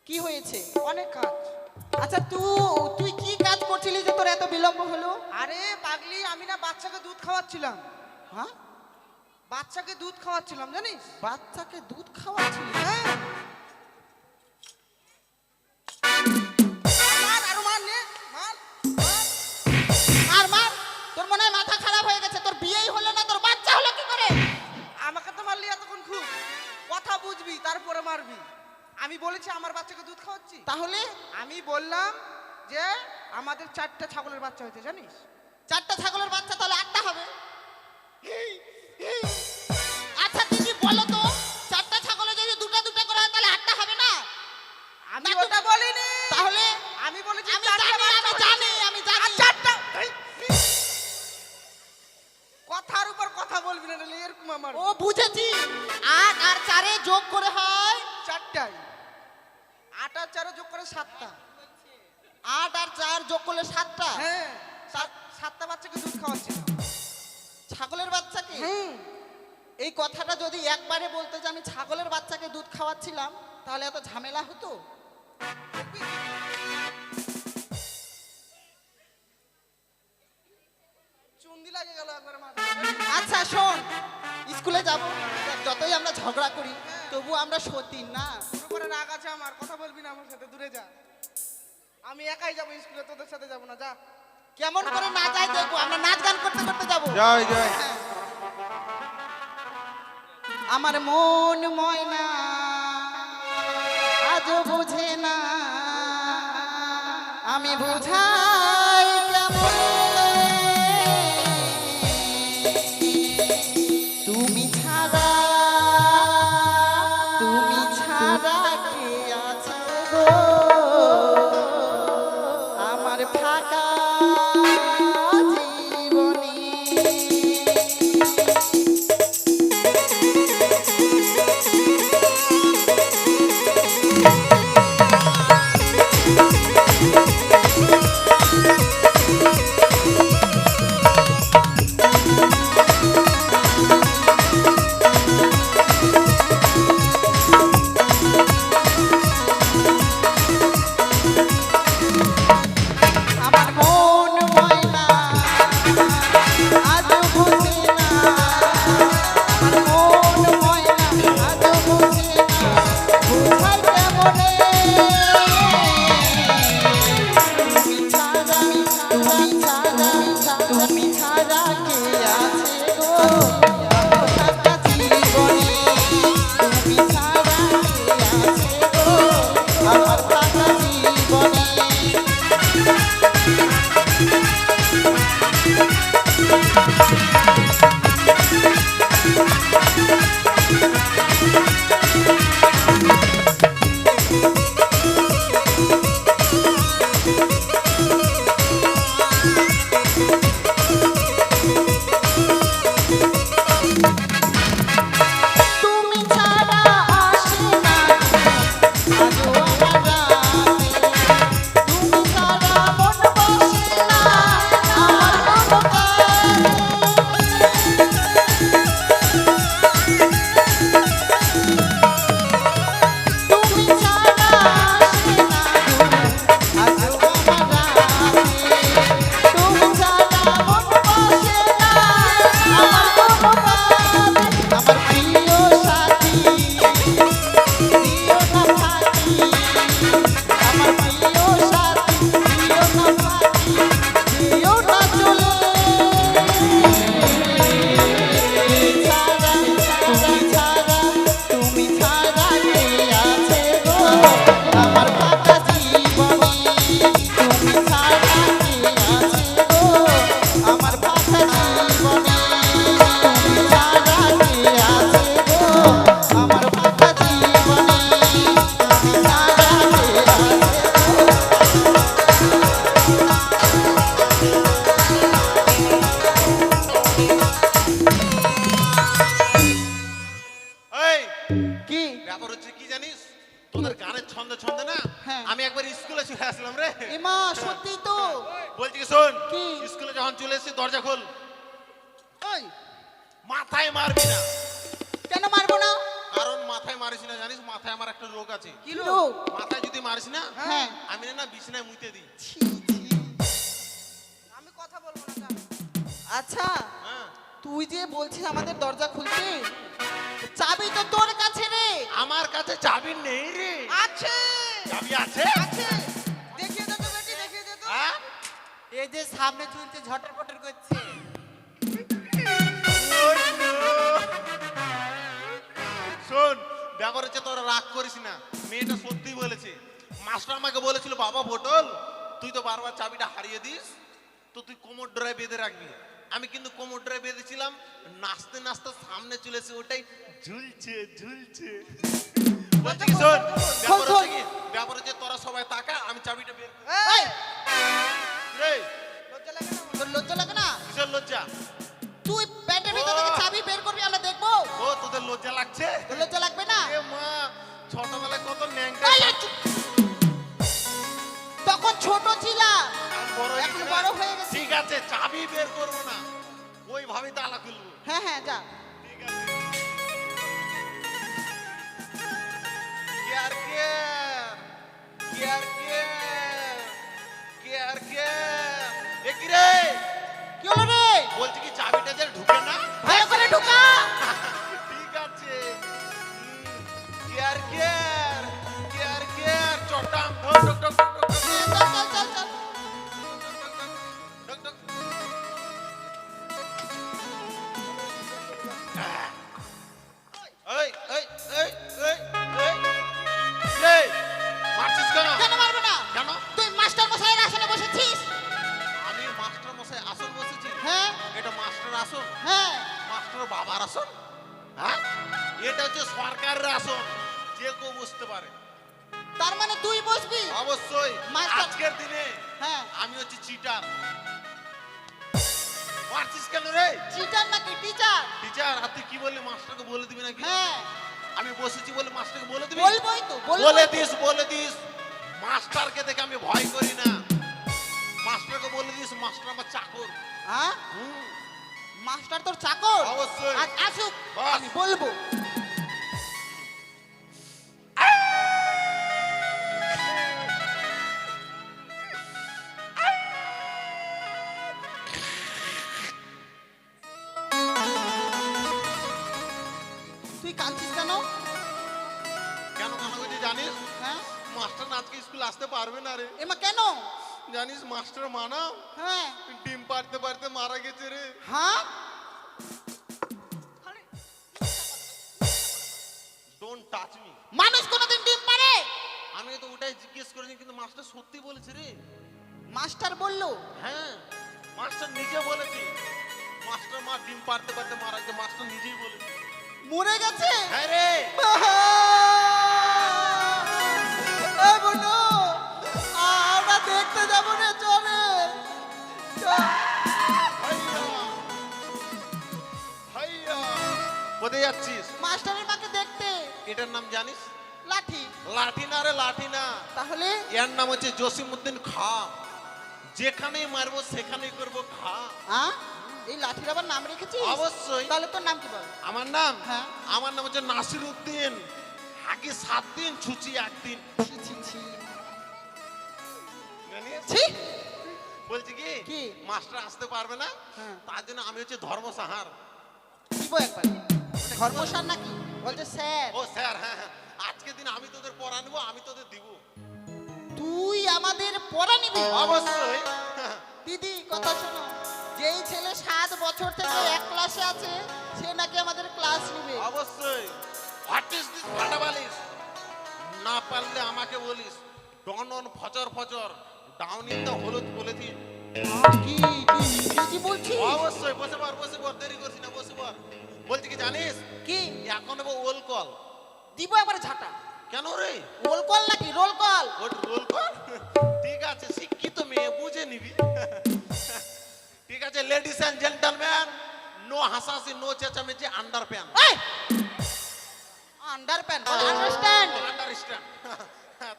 কি হয়েছে? অনেক কাজ। আচ্ছা তুই কি কাজ করছিলি যে তোর এত বিলম্ব হলো? আরে পাগলি, আমি না বাচ্চাকে দুধ খাওয়াচ্ছিলাম। হ্যাঁ, বাচ্চাকে দুধ খাওয়াচ্ছিলাম জানিস? বাচ্চাকে দুধ খাওয়াচ্ছিলি? হ্যাঁ। মার, আরো মার নে, মার, মার। আর মার, তোর মনে হয় মাথা খারাপ হয়ে গেছে। তোর বিয়েই হলো না, তোর বাচ্চা হলো কি করে? আমাকে তো মারলি এতক্ষণ, খুব কথা বুঝবি তারপরে মারবি। আমি বলেছি আমার বাচ্চাকে দুধ খাওয়াচ্ছি। তাহলে আমি বললাম যে আমাদের 4টা ছাগলের বাচ্চা হয়েছে জানিস? 4টা ছাগলের বাচ্চা, তাহলে 8টা হবে। আচ্ছা দিদি বলো তো, 4টা ছাগলে যদি দুটা দুটা করে হয় তাহলে 8টা হবে না? আমি ওটা বলিনি। তাহলে আমি বলেছি আমি জানি। আর 4টা। কথার উপর কথা বলবি না, নাহলে এরকম আমার। ও বুঝেছি, 8 আর 4 যোগ করে হয় 4টাই। 8 আর 4 যোগ করে 7টা। 8 আর 4 যোগ করলে 7টা। হ্যাঁ, 7টা বাচ্চাকে দুধ খাওয়াচ্ছি। ছাগলের বাচ্চাকে? হুম। এই কথাটা যদি একবারে বলতে যে আমি ছাগলের বাচ্চাকে দুধ খাওয়াচ্ছিলাম, তাহলে এত ঝামেলা হতো? চুন্দি লাগে গেল একবার মাথা। আচ্ছা শোন, স্কুলে যাব, যতই আমরা ঝগড়া করি তবু আমরা সতীন না। তোর উপরে রাগ আছে আমার, কথা বলবি না আমার সাথে, দূরে যা। আমি একাই যাবো স্কুলে, তোদের সাথে যাবো না, যা। কেমন করে না যাই দেখবো, আমরা নাচ গান করতে করতে যাবো। জয় জয়। আমার মন ময়না আজও বুঝে না, আমি বুঝাই কেমন। তুমি ছাড়া কে আছে গো আমার ফাঁকা জীবনে? আমার মন ময়না আজ বুঝে না, আমার মন ময়না আজ বুঝে না, বুঝাই কেমনে? তুমি ছাড়া কে আছে গো ফাঁকা জীবনে? তুমি ছাড়া কে আছে গো আমার ফাঁকা জীবনে? তুমি ছাড়া আসে না আজও আমার রাতে, তুমি ছাড়া মন বসে না আমার তুমি ছাড়া আসে না আজও আমার রাতে, তুমি ছাড়া মন বসে না আমার প্রিয় সাথী দিও না ফাঁকি, আমার প্রিয় সাথী দিও না ফাঁকি, দিও না চলে। তুমি ছাড়া কে আছে গো আমার ফাঁকা জীবনে? তুমি ছাড়া কে আছে গো আমার ফাঁকা জীবনে? তুমি ছাড়া কে আছে গো আমার ফাঁকা জীবনে? তুমি ছাড়া কে এই কি? ব্যাপার হচ্ছে কি জানিস, তোদের গানের ছন্দে ছন্দে না হ্যাঁ। আমি একবার স্কুলে চলে আসলাম রে। এমা সত্যি তো? বলছি কি শোন, কি? স্কুলে যখন চলে এসেছি দরজা খোল। ওই মাথায় মারবি না, কেন মারবো না? কারণ মাথায় মারিস না, জানিস মাথায় আমার একটা রোগ আছে। কি কি লোক? লোক? মাথায় যদি মারিস না, হ্যাঁ। আমি না বিছানায় মুইতে দিই। ছি, ছি। আমি কথা বলবো না, যা। আচ্ছা হ্যাঁ, তুই যে বলছিস আমাদের দরজা খুলতে, চাবি তো তোর কাছে রে। আমার কাছে চাবি নেই রে। আছে চাবি আছে? আছে, দেখিয়ে দে তো বেটি, দেখিয়ে দে তো। হ্যাঁ? এই যে সামনে চলছে ঝটর পটর করছে। শোন, ব্যাপার হচ্ছে তোরা রাগ করিস না, মেয়েটা সত্যি বলেছে। মাস্টার আমাকে বলেছিল, বাবা পটল তুই তো বারবার চাবিটা হারিয়ে দিস, তো তুই কোমর ড্রায় বেঁধে রাখবি। আমি কিন্তু কোমর ড্রায় বেঁধেছিলাম, নাচতে নাচতে সামনে চলেছে, ওটাই ঝুলছে ঝুলছে। বলছি কি শোন, ব্যাপার হচ্ছে তোরা সবাই তাকা, আমি চাবিটা বের করি। এই, রে, লজ্জা লাগে না? তোর লজ্জা লাগে না? কিসের লজ্জা? তুই প্যান্টের ভিতর থেকে চাবি বের করবি, আমরা দেখবো। ও তোদের লজ্জা লাগছে? তোর লজ্জা লাগবে না? এ মা, ছোটবেলায় কত ন্যাংটা। এই, এই, চুপ। তখন ছোট ছিলাম, বড় হয়ে এখন গেছি না? বড় হয়ে গেছি। ঠিক আছে, চাবি বের করবো না, ওইভাবেই তালা খুলবো। হ্যাঁ হ্যাঁ যা। ঠিক আছে। Care care care care care care. এ কি রে? কি হলো রে? বলছি কি চাবিটা যে ঢুকে না? ভালো করে ঢুকা। ঠিক আছে। কেয়ার কেয়ার কেয়ার কেয়ার চটাম ঢক ঢক ঢক ঢক ঢক চল চল চল চল। ঢক ঢক। এই এই এই এই এই রে, মারছিস কেন? কেন মারবো না? কেন? তুই মাস্টার মশাইয়ের আসনে বসেছিস। আমি মাস্টার মশাই আসন বসেছি? হ্যাঁ এটা মাস্টার আসন? হ্যাঁ। মাস্টার বাবার আসন? হ্যাঁ, এটা হচ্ছে সরকারের আসন, যে কেউ বুঝতে পারে। তার মানে তুই বসবি? অবশ্যই। মাস্টার- আজকের দিনে হ্যাঁ। আমি হচ্ছে চিটার। মারছিস কেন রে? চিটার নাকি টিচার? টিচার, আর তুই কি বললি, মাস্টারকে বলে দিবি নাকি? হ্যাঁ আমি বসেছি বলে মাস্টারকে বলে দিবি? বলবোই তো, বলবোই বলে তো। দিস, বলে দিস। মাস্টারকে দেখে আমি ভয় করি না। মাস্টারকে বলে দিস, মাস্টার আমার চাকর। হ্যাঁ হুম, মাস্টার তোর চাকর? অবশ্যই। আজ আসুক, বাস। আমি বলবো। তুই কাঁদছিস কেন? কেন মনে করছি জানিস? হ্যাঁ মাস্টার না আজকে স্কুল আসতে পারবে না রে। এমা কেন? জানিস মাস্টার মানা হ্যাঁ ডিম পারতে পারতে মারা গেছে রে। হ্যাঁ ডোন্ট টাচ মি। মানুষ কোনোদিন ডিম পারে? আমি তো ওটাই জিজ্ঞেস করিনি, কিন্তু মাস্টার সত্যি বলেছে রে। মাস্টার বললো? হ্যাঁ, মাস্টার নিজে বলেছে, মাস্টার মা ডিম পারতে পারতে মারা গেছে, মাস্টার নিজেই বলেছে। মরে গেছে? হ্যাঁ রে। এই বন্ধু, আমরা দেখতে যাবো রে, চলে চল। হাইয়া হাইয়া। কোথায় যাচ্ছিস? মাস্টারের মাকে দেখতে। এটার নাম জানিস? লাঠি। লাঠি না রে, লাঠি না। তাহলে? এর নাম হচ্ছে জসিমউদ্দিন খা। যেখানেই মারবো সেখানেই করবো খা। হ্যাঁ এই লাঠির আবার নাম রেখেছিস? অবশ্যই। তাহলে তোর নাম কি বল? আমার নাম? হ্যাঁ। আমার নাম হচ্ছে নাসির উদ্দিন। আগে 7 দিন, ছুচি 1 দিন। ছি ছি ছি। জানিস? ছি। বলছি কি কি? মাস্টার আসতে পারবে না, হ্যাঁ। তার জন্য আমি হচ্ছে ধর্মসাহার। দিব একবার। ধর্মসার নাকি? বলছে স্যার। ও স্যার, হ্যাঁ হ্যাঁ, আজকের দিন আমি তোদের পড়া নেবো, আমি তোদের দিব। তুই আমাদের পড়া নিবি? অবশ্যই। দিদি কথা শোনো, যেই ছেলে 7 বছর থেকে এক ক্লাসে আছে সে নাকি আমাদের ক্লাস নিবে। অবশ্যই। হোয়াট ইজ দিস ফাটাবালিস? না পারলে আমাকে বলিস। ডন অন ফজর ফজর, ডাউন ইন দ্য হলুদ পলিথিন। কি তুই ইংরেজি বলছিস? অবশ্যই। বসে পর, বসে পর, দেরি করছি না, বসে পর। বলছি কি জানিস, কি এখন নেবো ওল কল। দিব একবার ঝাঁটা? কেন রে? রোল কল নাকি রোল কল? ওট রোল কল? ঠিক আছে, শিক্ষিত মেয়ে, বুঝে নিবি। ঠিক আছে, লেডিস এন্ড জেন্টলম্যান, নো হাসাহাসি, নো চেঁচামেচি, আন্ডার প্যান। এই আন্ডার প্যান্ট আন্ডারস্ট্যান্ড? আন্ডারস্ট্যান্ড।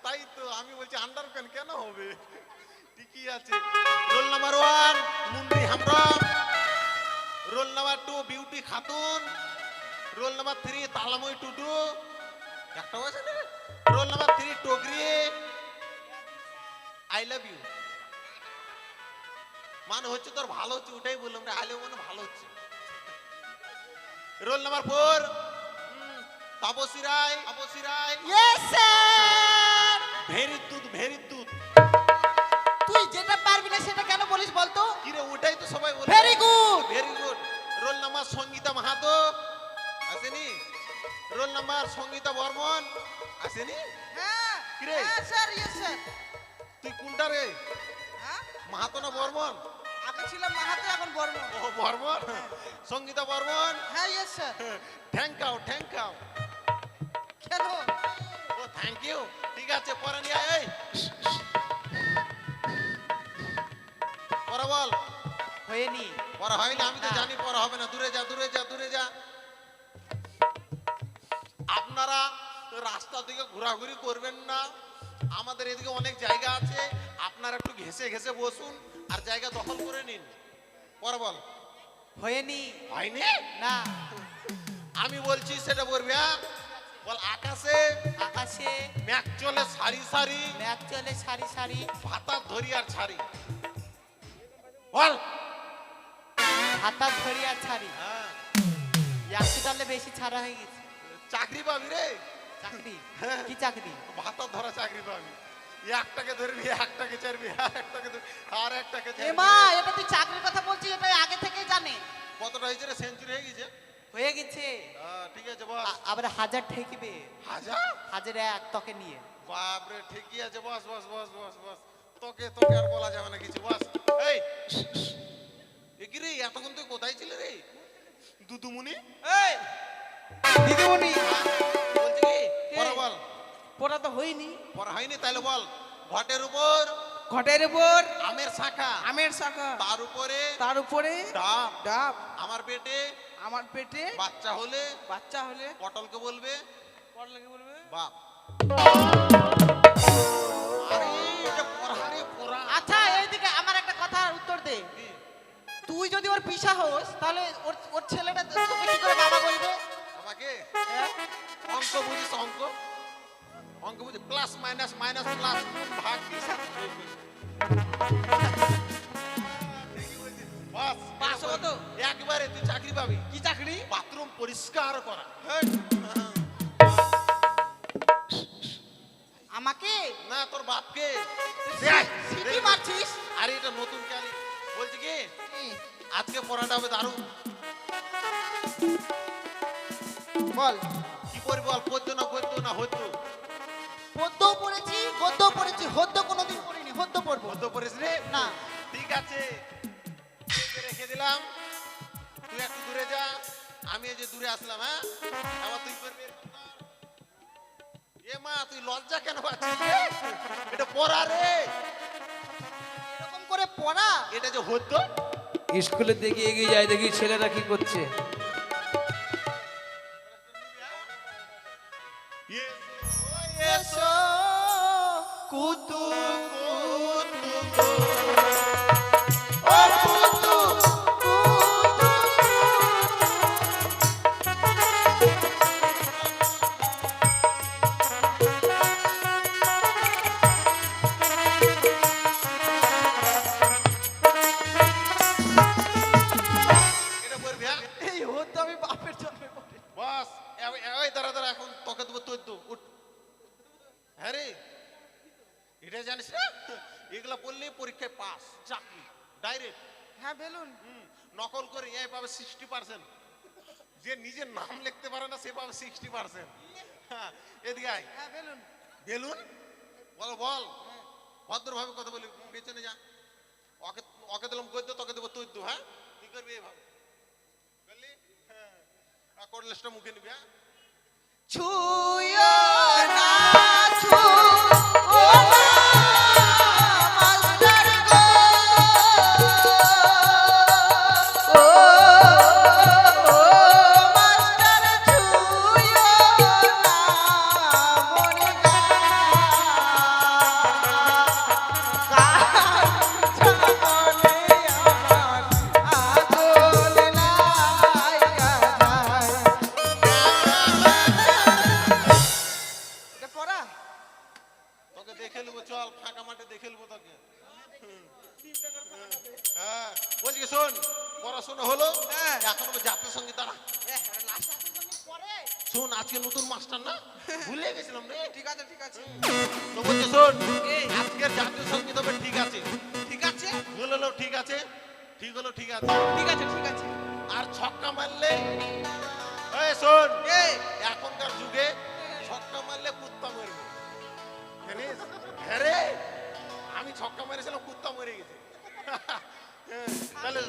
তাই তো আমি বলছি আন্ডার প্যান কেন হবে। ঠিকই আছে। Role number 1 Mundi Hamram, roll number 2 Beauty Khatun, roll number 3 Talamoy Tudu, একটা বয়সে নেবে roll number 3 Togori I love you মানে হচ্ছে তোর ভালো হচ্ছে ওটাই বললাম রে আই লাভ মানে ভালো হচ্ছে রোল নাম্বার 4 তাপসী রায় ইয়েস স্যার। ভেরি দুধ তুই যেটা পারবি না সেটা কেন বলিস বলতো? কি রে ওটাই তো সবাই বলে very good. Very good roll number Sangeeta Mahato আসেনি রোল নাম্বার সঙ্গীতা বর্মন আসেনি হ্যাঁ কি রে? হ্যাঁ স্যার ইয়েস স্যার। তুই কোনটা রে হ্যাঁ মাহাতো না বর্মন আগে ছিলাম মাহাতো এখন বর্মন। ও বর্মন সঙ্গীতা বর্মন হ্যাঁ ইয়েস স্যার। থ্যাংক ইউ কেন? ও থ্যাংক ইউ ঠিক আছে পরে নিয়ে আয় এই পরে বল হয়নি। পরে হয়নি আমি তো না। জানি পরে হবে না দূরে যা আপনারা রাস্তা দিকে ঘোরাঘুরি করবেন না আমাদের এদিকে অনেক জায়গা আছে আপনারা একটু ঘেসে বসুন আর জায়গা দখল করে নিন পরে বল হয়নি। হয়নি না। আমি বলছি সেটা বলবি হ্যাঁ বল আকাশে আকাশে মেঘ চলে সারি মেঘ চলে সারি সারি, ভাতা ধরি আর ছাড়ি বল হাতা ধরি আর ছাড়ি। হ্যাঁ একটু তাহলে বেশি ছাড়া হয়ে গেছে। চাকরি পাবি রে চাকরি? হ্যাঁ। কি চাকরি? ভাতা ধরা চাকরি পাবি একটাকে ধরবি একটাকে ছাড়বি একটাকে আর একটাকে এ ছাড়বি মা, এটা তুই চাকরির কথা বলছিস, এটা আগে থেকেই জানে। কতটা হয়েছে রে সেঞ্চুরি হয়ে গেছে হয়ে গেছে। ঠিক আছে বস আবার 1000 ঠেকিবে। হাজার 1001 তোকে নিয়ে। বাপরে ঠিকই আছে বস তোকে আর বলা যাবে না কিছু বস এই কি রে এতক্ষণ তুই কোথায় ছিলে রে দুদুমুনি এই দিদিমণি বলছি কি পরে বল পড়া তো হয়নি। পরে হয়নি তাহলে বল ঘটের ঘটের উপর আমের শাখা আমের শাখা, তার উপরে ডাব ডাব আমার পেটে আমার পেটে বাচ্চা হলে পটলকে বলবে পড়লাকে বলবে বাপ আরে এটা পড়ারে পড়া আচ্ছা এইদিকে আমার একটা কথার উত্তর দে। তুই যদি ওর পিসা হোস তাহলে ওর ছেলেটা তোকে কি করে বাবা বলবে? আমাকে অঙ্ক বুঝিস অঙ্ক বুঝি প্লাস মাইনাস প্লাস ভাগ বাস পাস হলো তো? একবারে তুই চাকরি পাবি কি চাকরি? বাথরুম পরিষ্কার করা আমাকে না তোর বাপকে সিটি মারছিস? আরে এটা নতুন ক্যালি বলছি কি আজকে পড়াটা হবে দারুণ বল। কি করবি বল পদ্য না হদ্য পদ্যও পড়েছি, গদ্যও পড়েছি, হদ্য কোনোদিন পড়িনি, হদ্য পড়বো। হদ্য পড়িস রে না। ঠিক আছে তোকে রেখে দিলাম তুই একটু দূরে যা আমি এই যে দূরে আসলাম হ্যাঁ আবার তুই করবি এ মা তুই লজ্জা কেন পাচ্ছিস রে? এটা পড়া রে এরকম করে পড়া? এটা যে হদ্য স্কুলের দিকে এগিয়ে যায় দেখি ছেলেরা কি করছে। এসো কুতু এটা বলবি হ্যাঁ এই হদ্য আমি বাপের জন্মে পড়ি। বস ওই দাঁড়া এখন তোকে দেবো তোর দু উঠ হ্যাঁ রে এটা জানিস না এগুলা পড়লে পরীক্ষায় পাস চাকরি ডাইরেক্ট হ্যাঁ বেলুন নকল করে এ পাবে 60% যে নিজের নাম লিখতে পারে না সে পাবে 60%। হ্যাঁ এদিকে আয় হ্যাঁ বেলুন বেলুন বল ভদ্রভাবে কথা বলি পেছনে যা ওকে দিলাম গদ্য তোকে দেবো তুই দু হ্যাঁ কি করবি এইভাবে বললি হ্যাঁ কোডলেসটা মুখে নিবি হ্যাঁ ছুঁয়ো না ছুঁয়ো না মাস্টার গো, ও মাস্টার ছুঁয়ো না মন করা? তোকে দেখে নেবো, চল ফাঁকা মাঠে দেখে নেবো তোকে। হ্যাঁ বলছি কি, শোন, পড়াশোনা হলো, হ্যাঁ। এখন আমি জাতীয় সঙ্গীত দাঁড়া। শোন, আজকে নতুন মাস্টার না, ভুলে গেছিলাম রে। ঠিক আছে ঠিক আছে তো বলছি শোন, এই। আজকের জাতীয় সঙ্গীত হবে ঠিক আছে। ঠিক আছে ভুল হলো ঠিক আছে, ঠিক হলো ঠিক আছে। ঠিক আছে ঠিক আছে। আর ছক্কা মারলে, এই শোন, এই এখনকার যুগে ছক্কা মারলে কুত্তা মরবে, জানিস? হ্যাঁ রে, আমি ছক্কা মেরেছিলাম, কুত্তা মরে গেছে। হ্যাঁ, তাহলে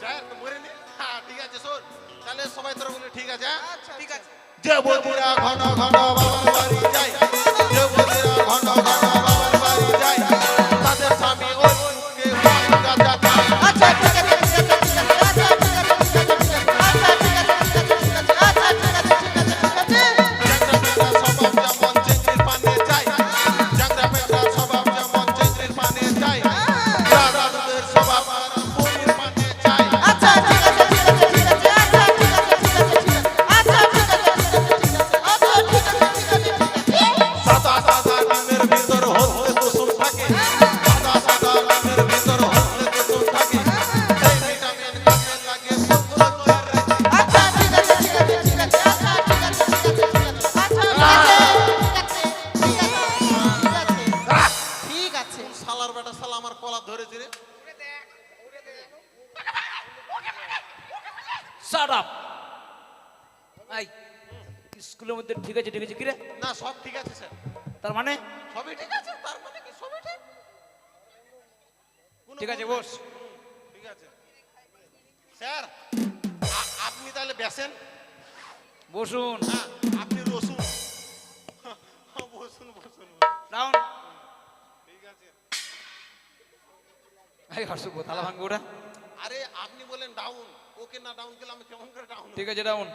যাই তো মরেনি। হ্যাঁ ঠিক আছে, শোন তাহলে সবাই তোরা বলে ঠিক আছে। হ্যাঁ? আচ্ছা ঠিক আছে। যুবতীরা ঘন ঘন বাবার বাড়ি যায়, যুবতীরা ঘন ঘন বাবার বাড়ি যায়, তাদের স্বামী ওই যুগে পান গাঁজা খায়। আচ্ছা ঠিক আছে ঠিক আছে ঠিক আছে আচ্ছা ঠিক আছে ঠিক আছে ঠিক আছে আচ্ছা ঠিক আছে ঠিক আছে ঠিক আছে আচ্ছা ঠিক আছে ঠিক আছে ঠিক আছে। চ্যাংড়া পেঁড়া স্বভাব যেমন চিংড়ির পানে যায়, চ্যাংড়া পেঁড়া স্বভাব যেমন চিংড়ির পানে যায়, দাদাদের স্বভাব আর পুরীর পানে যায়। আচ্ছা ঠিক আছে ঠিক আছে ঠিক আছে আচ্ছা ঠিক আছে ঠিক আছে ঠিক আছে আচ্ছা ঠিক আছে ঠিক আছে ঠিক আছে আচ্ছা ঠিক আছে ঠিক আছে ঠিক আছে। সাদা সাদা ডিমের ভিতর হলদে কুসুম থাকে, সাদা সাদা ডিমের ভিতর হলদে কুসুম থাকে, সেই ভিটামিন কাজে লাগে ফুলগুলো তৈরি হয়। আচ্ছা ঠিক আছে ঠিক আছে ঠিক আছে আচ্ছা ঠিক আছে ঠিক আছে ঠিক আছে আচ্ছা ঠিক আছে ঠিক আছে। শালার বেটা, শালা আমার কলার ধরেছে রে। Shut up. এই স্কুলের মধ্যে ঠিক আছে কি রে? না সব ঠিক আছে স্যার, তার মানে সবই ঠিক আছে। তার মানে কি সবই ঠিক? কোনো ঠিক আছে ভুল নেই। বস। ঠিক আছে স্যার, আপনি তাহলে বেসেন, বসুন। হ্যাঁ আপনি রসুন। বসুন বসুন, ডাউন। ঠিক আছে। এই হর্ষব থালা ভাঙবো ওটা। আরে আপনি বলেন ডাউন, ওকে না ডাউন গেলে আমি কেমন করে ডাউন? ঠিক আছে ডাউন।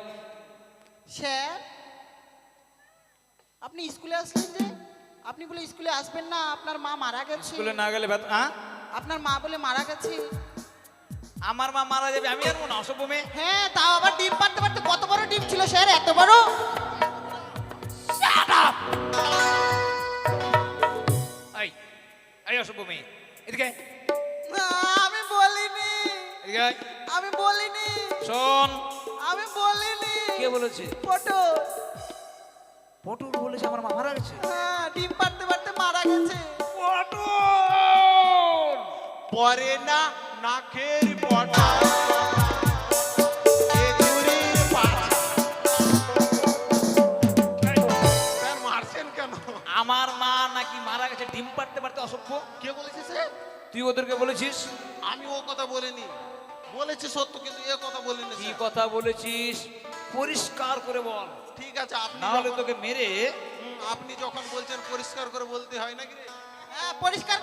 স্যার আপনি স্কুলে আসলেন যে? আপনি বলে স্কুলে আসবেন না, আপনার মা মারা গেছে। স্কুলে না গেলে হ্যাঁ, আপনার মা বলে মারা গেছে। আমার মা মারা যাবে আমি জানবো না? অসভ্য মেয়ে। হ্যাঁ তাও আবার ডিম পাড়তে পারতে কত বড় ডিম ছিল স্যার, এত বড়? এই এই অসভ্য মেয়ে, এদিকে আয়, না, আমি বলিনি, এদিকে আয়। আমি বলিনি, শোন, আমি বলিনি। কে বলেছে? ফটো। পটল বলেছে আমার মা মারা গেছে। হ্যাঁ ডিম পাড়তে পারতে মারা গেছে। পটল পরে না নাকের পটা, এ চুরির পাটা। স্যার মারছেন কেন? আমার মা নাকি মারা গেছে ডিম পাড়তে পারতে? অসভ্য। কে বলেছে স্যার? তুই ওদেরকে বলেছিস? আমি ও কথা বলিনি, বলেছি সত্য, কিন্তু এ কথা বলিনি কি স্যার। কথা বলেছিস পরিষ্কার করে বল, ঠিক আছে, আপনি না হলে যখন- তোকে মেরে। আপনি যখন বলছেন পরিষ্কার করে বলতে হয় নাকি রে? হ্যাঁ পরিষ্কার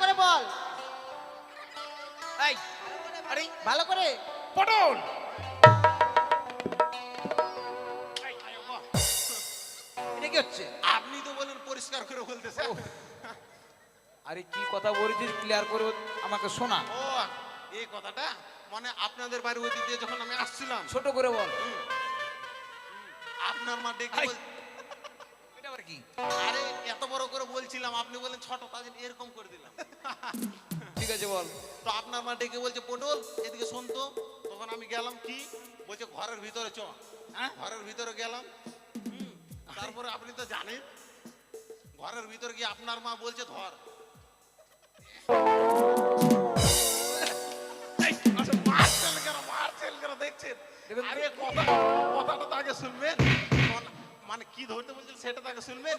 করে বল, এই আরে ভালো করে। পটল এটা কি হচ্ছে? আপনি তো বলেন পরিষ্কার করে বলতে স্যার। আরে কি কথা বলেছিস ক্লিয়ার করে আমাকে শোনা। ও এই কথাটা, মানে আপনাদের বাড়ি ওই দিক দিয়ে যখন আমি আসছিলাম, ছোট করে বল। আপনার মা ডেকে আই। বল- এটা আবার কি? আরে এত বড় করে বলছিলাম, আপনি বলেন ছোট, তাই জন্য এরকম করে দিলাম। ঠিক আছে বল। তো আপনার মা ডেকে বলছে পটল এদিকে শোন তো। তখন আমি গেলাম, কি বলছে ঘরের ভিতরে চ। হ্যাঁ? ঘরের ভিতরে গেলাম, তারপরে আপনি তো জানেন ঘরের ভিতরে গিয়ে আপনার মা বলছে ধর। এই, আসো। মারছেন কেন দেখছেন? দেখুন। আরে কথাটা তো আগে শুনবেন, মানে কি ধরতে বলছেন সেটা তো আগে শুনবেন।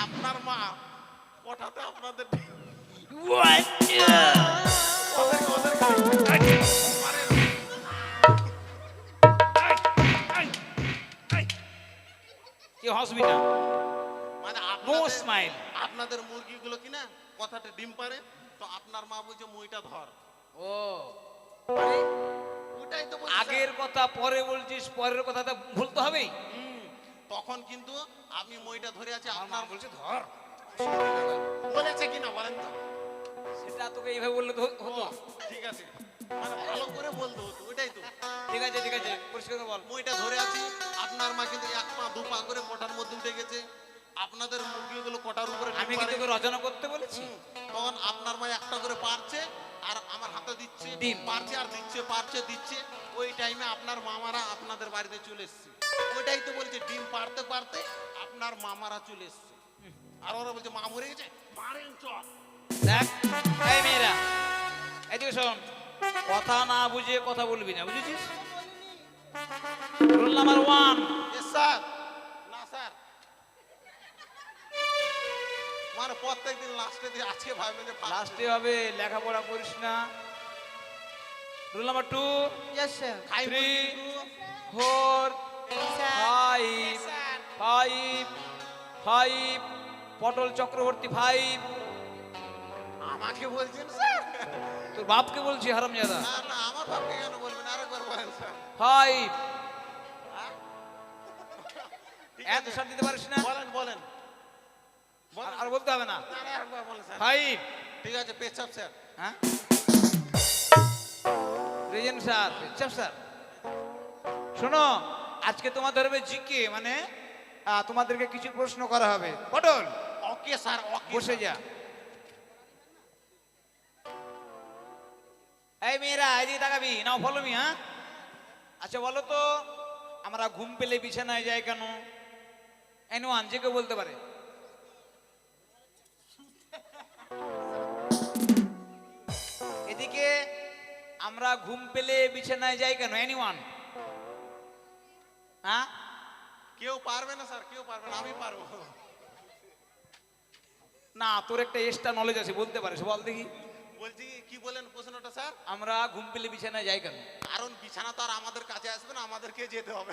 আপনার মা কথাতে আপনাদের What? কি হসবি না? মানে নো স্মাইল। আপনাদের মুরগিগুলো কি না কথাতে ডিম পারে, তো আপনার মা বলছে মুইটা ধর। ও ওটাই তো বলছি আগের স্যার। কথা পরে বলছিস, পরের কথাটা ভুলতে হবেই। তখন কিন্তু আমি মইটা ধরে আছি, আমার মা আপনার বলছে ধর। বলেছে কিনা বলেন তো? সেটা তোকে এইভাবে বললে তো হতো। ঠিক আছে, মানে ভালো করে বলতে হতো, ওইটাই তো। ঠিক আছে পরিষ্কার করে বল। মইটা ধরে আছি, আপনার মা কিন্তু এক পা দু পা করে কোটার মধ্যে উঠে গেছে, আপনাদের মুরগিগুলো কোটার উপরে ডিম আমি পাড়ে। কিন্তু তোকে রচনা করতে বলেছি। তখন আপনার মা একটা করে পারছে আর আমার হাতে দিচ্ছে, ডিম। পারছে আর দিচ্ছে, পারছে দিচ্ছে। ওই টাইমে আপনার মামারা আপনাদের বাড়িতে চলে এসছে। ওইটাই তো বলছে, ডিম পারতে পারতে আপনার মামারা চলে এসছে। আর ওরা বলছে মা মরে গেছে, মারেন চল। দেখ এই মেয়েরা, এদিকে শোন, কথা না বুঝে কথা বলবি না, বুঝেছিস? রুল নাম্বার 1, এ স্যার, না স্যার, মানে প্রত্যেকদিন লাস্টে দিয়ে আজকে ভাববেন যে লাস্টে হবে, লেখাপড়া করিস না। Rule number 2, yes sir. 3, 4, 5, পটল চক্রবর্তী 5। আমাকে বলছেন স্যার? তোর বাপকে বলছি হারামজাদা। না না, আমার বাপকে কেন বলবেন, আরেকবার বলেন স্যার। 5, ঠিক আছে, অ্যান্সার দিতে পারিস না? বলেন বলেন বলেন। আর বলতে হবে না। না, না, আরেকবার বলেন স্যার। 5, ঠিক আছে, পেছাব স্যার। হ্যাঁ, রেজেন্ট স্যার, চাপ স্যার। শোনো, আজকে তোমাদের হবে জিকে, মানে তোমাদেরকে কিছু প্রশ্ন করা হবে। পটল ওকে স্যার, ওকে। বসে যা। এই মেয়েরা এদিকে তাকাবি, নাও ফলো মি। হ্যাঁ, আচ্ছা বলো তো, আমরা ঘুম পেলে বিছানায় যাই কেন? এনোয়ান যে কেউ বলতে পারে। এদিকে আমরা ঘুম পেলে বিছানায় যাই কেন? এনিওয়ান? হ্যাঁ, কেউ পারবে না স্যার, কেউ পারবে না, আমি পারবো। না তোর একটা এক্সট্রা নলেজ আছে, বলতে পারিস, বল দেখি। বলছি কি বলেন প্রশ্নটা স্যার? আমরা ঘুম পেলে বিছানায় যাই কেন? কারণ বিছানা তো আর আমাদের কাছে আসবে না, আমাদেরকে যেতে হবে।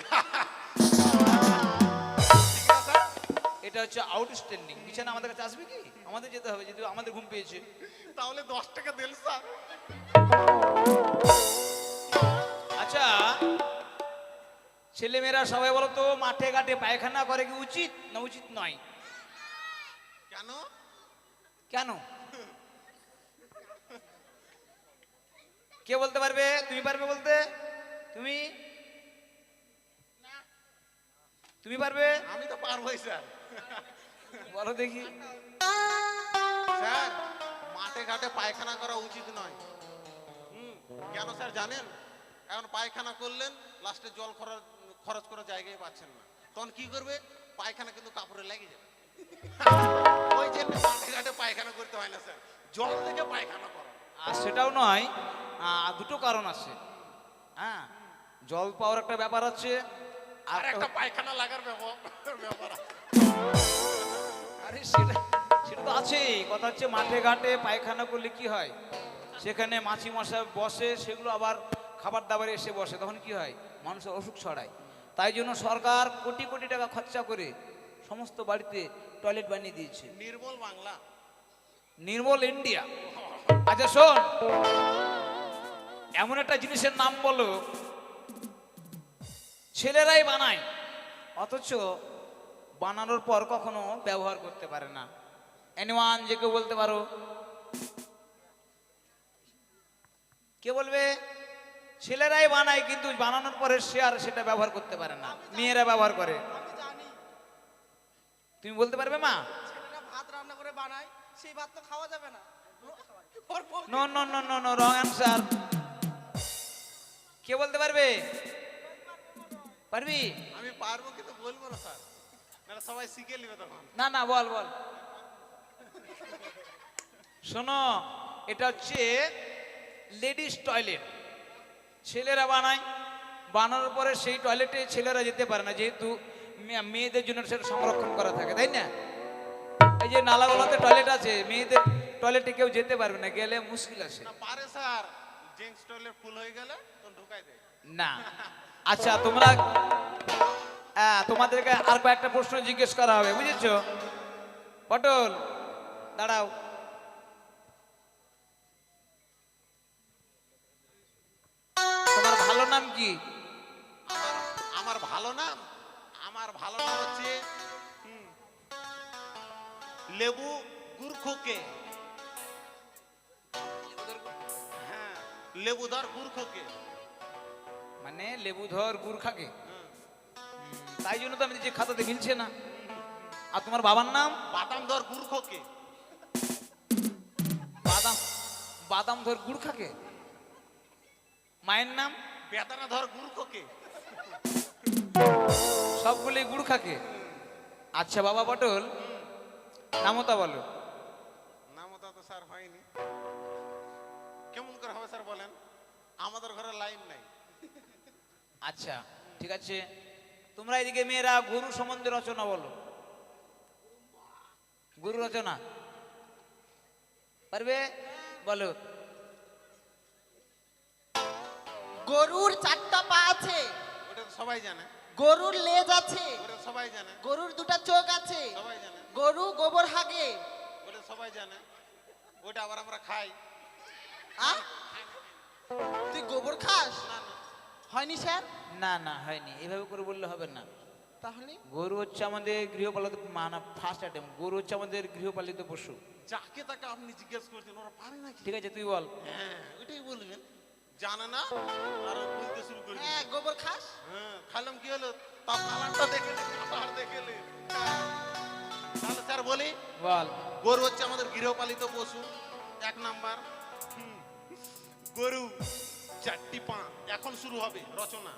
ঠিক আছে স্যার? এটা হচ্ছে আউটস্ট্যান্ডিং। বিছানা আমাদের কাছে আসবে কি? আমাদের যেতে হবে, যদি আমাদের ঘুম পেয়েছে। তাহলে 10 টাকা দিল স্যার। আচ্ছা, ছেলেমেয়েরা সবাই বলো তো, মাঠে ঘাটে পায়খানা করে কি উচিত না উচিত নয়? কেন? কেন? কে বলতে পারবে? তুমি পারবে বলতে? তুমি তুমি পারবে? আমি তো পারবোই স্যার। বলো দেখি। স্যার, মাঠে ঘাটে পায়খানা করা উচিত নয়। কেন স্যার জানেন? এখন পায়খানা করলেন, লাস্টে জল খরচ করার জায়গায় পাচ্ছেন না, তখন কি করবে? পায়খানা কিন্তু কাপড়ে লেগে যাবে। ওই জন্য মাঠে ঘাটে পায়খানা করতে হয় না স্যার, জল থেকে পায়খানা করো। আর সেটাও নয়, দুটো কারণ আছে। হ্যাঁ, জল পাওয়ার একটা ব্যাপার আছে, আর একটা পায়খানা লাগার ব্যাপার আছে। আরে সেটা সেটা তো আছেই। কথা হচ্ছে মাঠে ঘাটে পায়খানা করলে কি হয়, সেখানে মাছি মশা বসে, সেগুলো আবার খাবার দাবারে এসে বসে, তখন কি হয়? মানুষের অসুখ ছড়ায়। তাই জন্য সরকার কোটি কোটি টাকা খরচা করে সমস্ত বাড়িতে টয়লেট বানিয়ে দিয়েছে। নির্মল বাংলা, নির্মল ইন্ডিয়া। আচ্ছা শোন, এমন একটা জিনিসের নাম বলো ছেলেরাই বানায়, অথচ বানানোর পর কখনো ব্যবহার করতে পারে না। এনিওয়ান যে কেউ বলতে পারো? কে বলবে? ছেলেরাই বানায়, কিন্তু বানানোর পরে সে আর সেটা ব্যবহার করতে পারে না, মেয়েরা ব্যবহার করে। আমি জানি তুমি বলতে পারবে মা? ছেলেটা ভাত রান্না করে বানায়, সেই ভাত তো খাওয়া যাবে না। ওর বউ- no no no no no, wrong answer. কে বলতে পারবে? পারবি? আমি পারবো কিন্তু বলবো না স্যার, নাহলে সবাই শিখে নেবে তখন। না না, বল বল। শোনো, এটা হচ্ছে লেডিস টয়লেট, ছেলেরা বানায়। বানানোর পরে সেই টয়লেটে ছেলেরা যেতে পারে না, যেহেতু মেয়েদের জন্য সেটা সংরক্ষণ করা থাকে, তাই না? এই যে নালাগোলাতে টয়লেট আছে, মেয়েদের টয়লেটে কেউ যেতে পারবে না, গেলে মুশকিল আছে। না পারে স্যার, জেন্টস টয়লেট ফুল হয়ে গেলে তখন ঢুকাই দেয়। না। আচ্ছা তোমরা, তোমাদেরকে আর কয়েকটা প্রশ্ন জিজ্ঞেস করা হবে, বুঝেছো? পটল দাঁড়াও। তোমার ভালো নাম কি? আমার ভালো নাম, আমার ভালো নাম হচ্ছে লেবু গুরখোকে। হ্যাঁ, লেবুধর গুরখোকে। মানে লেবুধর গুর্খাকে। তাই জন্য তো আমি যে খাতাতে মিলছে না। আর তোমার বাবার নাম? বাদাম ধর গুরখোকে। বাদাম, বাদাম ধর গুড় খাকে। মায়ের নাম? বেদানা ধর গুরখোকে। সবগুলোই গুড় খাকে। আচ্ছা বাবা পটল, নামতা বলো। নামতা তো স্যার হয়নি। কেমন করে হবে স্যার বলেন? আমাদের ঘরে লাইন নাই। আচ্ছা ঠিক আছে, তোমরা এদিকে মেয়েরা গরু সম্বন্ধে রচনা বলো। গরু রচনা পারবে? বলো। গরুর 4টা পা আছে, ওটা তো সবাই জানে। গরুর লেজ আছে, ওটা তো সবাই জানে। গরুর 2টা চোখ আছে, সবাই জানে। গরু গোবর হাগে। ওটা সবাই জানে। ওটা আবার আমরা খাই। আ? তুই গোবর খাস? না না, হয়নি স্যার? না না হয়নি, এভাবে করে বললে হবে না। তাহলে গরু হচ্ছে আমাদের গৃহপালিত, মানে ফার্স্ট আইটেম, গরু হচ্ছে আমাদের গৃহপালিত পশু। যাকে তাকে আপনি জিজ্ঞেস করছেন ওরা পারে নাকি? ঠিক আছে তুই বল। হ্যাঁ ওইটাই বলবেন। জানে না আর বলতে শুরু করে হ্যাঁ, গোবর খাস? হ্যাঁ খাইলাম কি হলো? তা কালারটা দেখে কালার দেখেলে। তাহলে স্যার বলি, বল। গরু হচ্ছে আমাদের গৃহপালিত পশু। 1 নাম্বার। গরু 4টি পা। এখন শুরু হবে রচনা।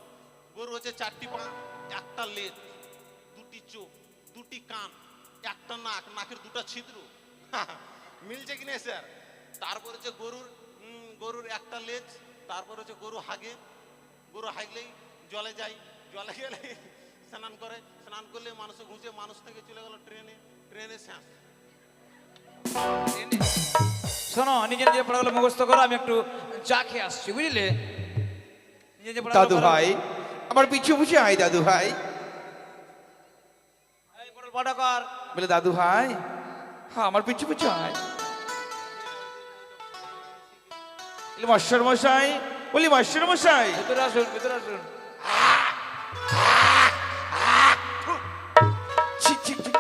গরু হচ্ছে 4টি পা, 1টা লেজ, 2টি চোখ, 2টি কান, 1টা নাক, নাকের 2টা ছিদ্র। মিলছে কি না স্যার? তারপর হচ্ছে গরুর 1টা লেজ। তারপর হচ্ছে গরু হাগে। গরু হাগলেই জলে যায়, জলে গেলে স্নান করে, স্নান করলে মানুষে ঘুষে, মানুষ থেকে চলে গেল ট্রেনে, ট্রেনে শেষ। শোনো, নিজে নিজে পড়াগুলো মুখস্থ করো, আমি একটু চা খেয়ে আসছি, বুঝলে? নিজে নিজে পড়াগুলো দাদু করো। ভাই, আমার পিছু পিছু আয় দাদু ভাই। এই পটল পটা কর। বলে দাদু ভাই, হ্যাঁ আমার পিছু পিছু আয়। বলে মাস্টার মশাই, বলি মাস্টার মশাই। ভেতরে আসুন, ভেতরে আসুন। ছি, ছি, ছি।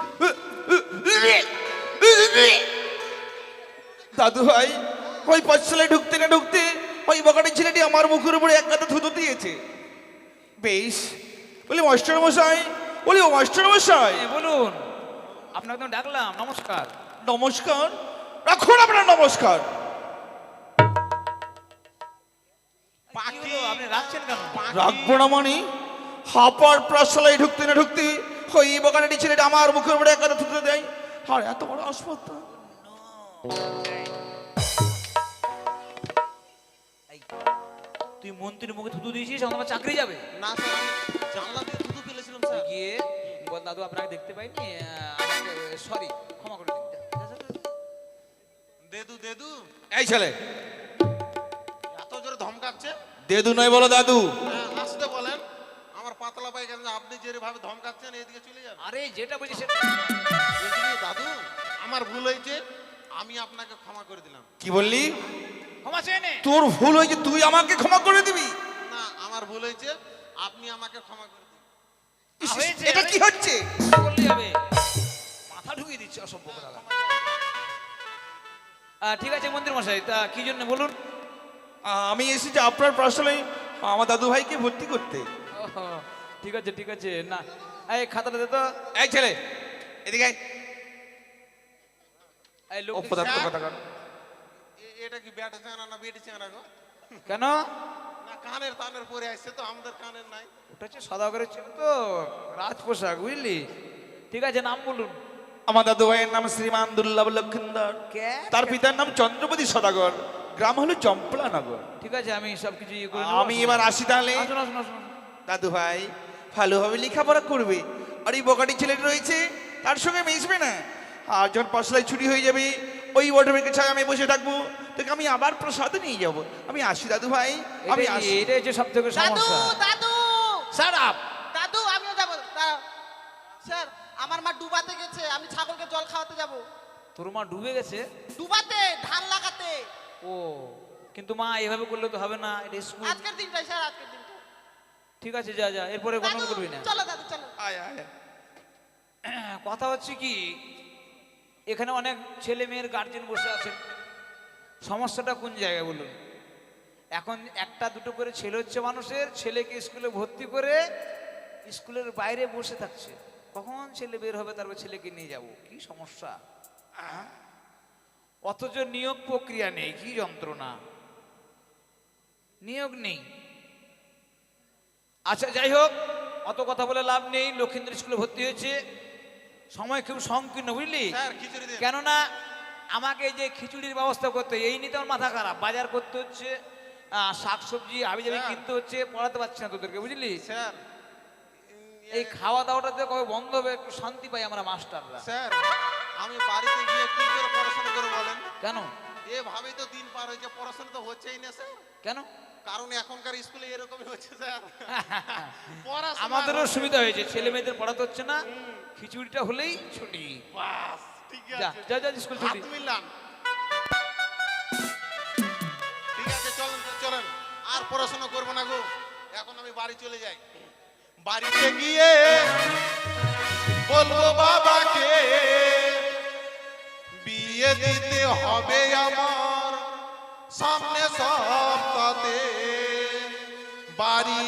দাদু ভাই, ওই পাঠশালায় ঢুকতে না ঢুকতে ওই বকাটি ছেলেটি আমার মুখের উপরে এক গাদা থুতু দিয়েছে। বেশ, বলি মাস্টার মশাই, বলি ও মাস্টার মশাই। বলুন, আপনাকে তো ডাকলাম, নমস্কার। নমস্কার, রাখুন আপনার নমস্কার। কি হলো, আপনি রাখছেন কেন? রাখবো না মানে? হাপার পাঠশালায় ঢুকতে না ঢুকতে ওই বকাটি ছেলেটা আমার মুখের উপরে এক গাদা থুতু দেয়। আর এত বড় আসপত্তা। এই, তুই মন্ত্রীর মুখে থুতু দিয়েছিস, এখন আমার চাকরি যাবে। না স্যার, আমি জানলা দিয়ে থুতু ফেলেছিলাম তুই স্যার। গিয়ে বল, দাদু আপনাকে দেখতে পাইনি, আমাকে সরি, ক্ষমা করে দিন। দেদু দেদু এই ছেলে, এত জোরে ধমকাচ্ছে। দেদু নয় বলো দাদু। হ্যাঁ, আসতে বলেন। আমার পাতলা পায়খানা, আপনি যেভাবে ধমকাচ্ছেন এদিকে চলে যান। আরে যেটা বলছি সেটা। বলছি কি, দাদু আমার ভুল হয়েছে, আমি আপনাকে ক্ষমা করে দিলাম। কি বললি? ক্ষমা চেয়ে নে। তোর ভুল হয়েছে, তুই আমাকে ক্ষমা করে দিবি? না, আমার ভুল হয়েছে, আপনি আমাকে ক্ষমা করে দিন। ইস, হয়েছে, এটা কি হচ্ছে? বললেই হবে। মাথা ঢুকিয়ে দিচ্ছে অসভ্য কথা। ঠিক আছে মন্ত্রী মশাই, তা কি জন্য বলুন? আমি এসেছি আপনার পাঠশালায় আমার দাদু ভাইকে ভর্তি করতে। ওহো, ঠিক আছে ঠিক আছে। না, এই খাতাটা দে তো। এই ছেলে, এদিকে আয়। এই লোক অপদার্থ স্যার। কথা কর। এটা কি ব্যাটা চেঙ্গা না বেটি চেঙ্গা গো? কেন? না, কানের তানের পরে আসছে তো, আমাদের কানের নাই। ওটা হচ্ছে সদাগরের ছিল তো, রাজ পোশাক, বুঝলি? ঠিক আছে, নাম বলুন। আমার দাদু ভাইয়ের নাম শ্রীমান দুর্লভ লক্ষিন্দর। কে? তার পিতার নাম চন্দ্রপতি সদাগর, গ্রাম হলো চম্পলানগর। ঠিক আছে, আমি সবকিছু ইয়ে করে আমি এবার আসি তাহলে। আসুন আসুন আসুন। দাদু ভাই ভালোভাবে লেখাপড়া করবে, আর এই বকাটি ছেলেটা রয়েছে তার সঙ্গে মিশবে না। আর যখন পাঠশালায় ছুটি হয়ে যাবে, ওই বটমের ছায় আমি বসে থাকবো, তোকে আমি আবার প্রসাদে নিয়ে যাব। আমি আসি দাদু ভাই, আমি আসি। এটাই হচ্ছে সব থেকে দাদু, সমস্যা। দাদু, শাট আপ। দাদু, আমিও যাবো। দাঁড়াও। স্যার, আমার মা ডুবাতে গেছে, আমি ছাগলকে জল খাওয়াতে যাব। তোর মা ডুবে গেছে? ডুবাতে, ধান লাগাতে। ও, কিন্তু মা এভাবে করলে তো হবে না, এটা স্কুল। আজকের দিনটাই স্যার, আজকের দিনটা। ঠিক আছে, যা যা, এরপরে দাদু, গন্ডগোল করবি না। চলো দাদু, চলো। আয় আয় আয়। কথা হচ্ছে কি, এখানে অনেক ছেলে মেয়ের গার্জেন বসে আছেন। সমস্যাটা কোন জায়গায় বলুন? এখন একটা দুটো করে ছেলে হচ্ছে মানুষের, ছেলেকে স্কুলে ভর্তি করে স্কুলের বাইরে বসে থাকছে, কখন ছেলে বের হবে তারপর ছেলেকে নিয়ে যাব, কি সমস্যা। হ্যাঁ? অথচ নিয়োগ প্রক্রিয়া নেই, কি যন্ত্রণা, নিয়োগ নেই। আচ্ছা যাই হোক, অত কথা বলে লাভ নেই। লক্ষিন্দ্র স্কুলে ভর্তি হয়েছে, সময় খুব সংকীর্ণ, বুঝলি? স্যার খিচুড়ি দিন। কেননা আমাকে যে খিচুড়ির ব্যবস্থা করতে হয়, এই নিতে আমার মাথা খারাপ, বাজার করতে হচ্ছে, শাকসবজি আবি যাবি স্যার। কিনতে হচ্ছে, পড়াতে পারছি না তোদেরকে, বুঝলি? স্যার এই খাওয়া দাওয়াটাতে কবে বন্ধ হবে, একটু শান্তি পাই আমরা মাস্টাররা। স্যার আমি বাড়িতে গিয়ে কি করে পড়াশোনা করে বলেন? কেন এভাবেই তো দিন পার হয়েছে, পড়াশোনা তো হচ্ছেই না স্যার। কেন? কারণ এখনকার স্কুলে এরকমই হচ্ছে স্যার। পড়াশোনা আমাদেরও হচ্ছে- সুবিধা হয়েছে, ছেলে মেয়েদের পড়াতে হচ্ছে না, খিচুড়িটা হলেই ছুটি। বাস, ঠিক যা আছে। যা যা স্কুল ছুটি। হাত মিলান। ঠিক আছে, চলেন চলেন, আর পড়াশোনা করবো না গো, এখন আমি বাড়ি চলে যাই। বাড়িতে গিয়ে বলবো বাবাকে বিয়ে দিতে হবে আমার সামনে সপ্তাহে। বাড়ি